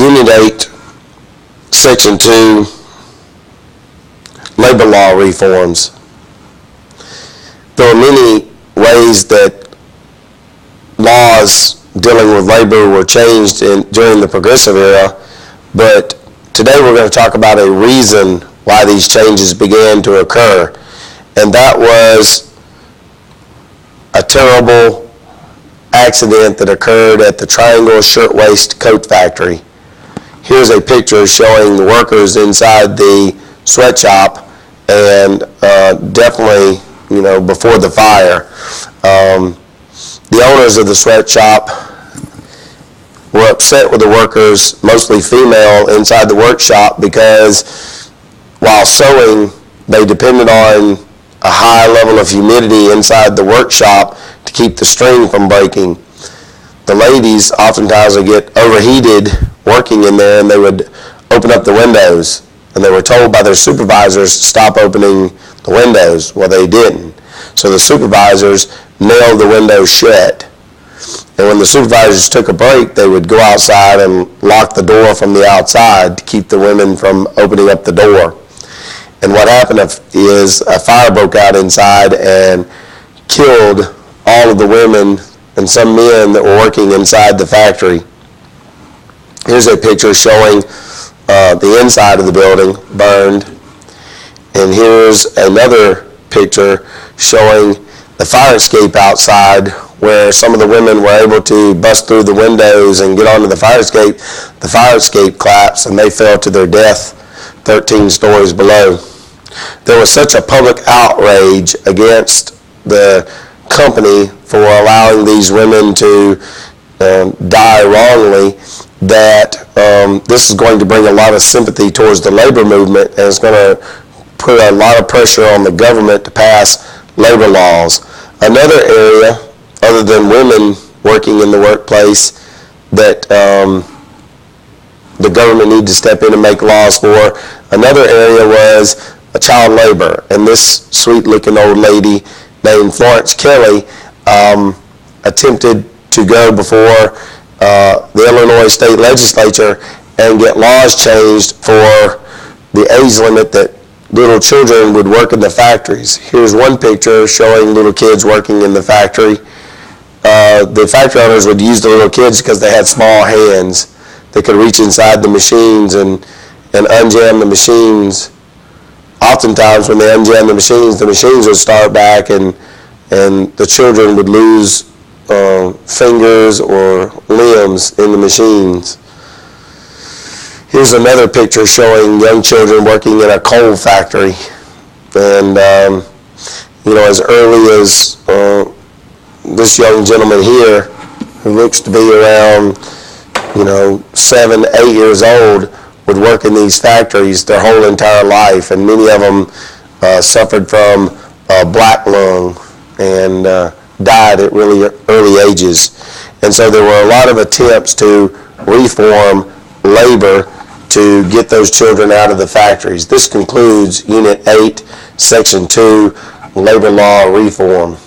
Unit 8, Section 2, labor law reforms. There are many ways that laws dealing with labor were changed during the Progressive era, but today we're going to talk about a reason why these changes began to occur, and that was a terrible accident that occurred at the Triangle Shirtwaist Coat Factory. Here's a picture showing the workers inside the sweatshop, and definitely, before the fire. The owners of the sweatshop were upset with the workers, mostly female, inside the workshop because while sewing, they depended on a high level of humidity inside the workshop to keep the string from breaking. The ladies oftentimes would get overheated working in there, and they would open up the windows, and they were told by their supervisors to stop opening the windows. Well, they didn't. So the supervisors nailed the windows shut. And when the supervisors took a break, they would go outside and lock the door from the outside to keep the women from opening up the door. And what happened is a fire broke out inside and killed all of the women and some men that were working inside the factory. Here's a picture showing the inside of the building burned. And here's another picture showing the fire escape outside, where some of the women were able to bust through the windows and get onto the fire escape. The fire escape collapsed and they fell to their death 13 stories below. There was such a public outrage against the company for allowing these women to die wrongly that this is going to bring a lot of sympathy towards the labor movement, and it's going to put a lot of pressure on the government to pass labor laws. Another area, other than women working in the workplace, that the government needed to step in and make laws for, another area was child labor. And this sweet-looking old lady named Florence Kelly attempted to go before the Illinois State Legislature and get laws changed for the age limit that little children would work in the factories. Here's one picture showing little kids working in the factory. The factory owners would use the little kids because they had small hands. They could reach inside the machines and unjam the machines. Oftentimes when they unjam the machines would start back, and the children would lose fingers or limbs in the machines. Here's another picture showing young children working in a coal factory. And, as early as this young gentleman here, who looks to be around, 7, 8 years old, would work in these factories their whole entire life. And many of them suffered from black lung and died at really early ages. And so there were a lot of attempts to reform labor to get those children out of the factories. This concludes Unit 8, Section 2, Labor Law Reform.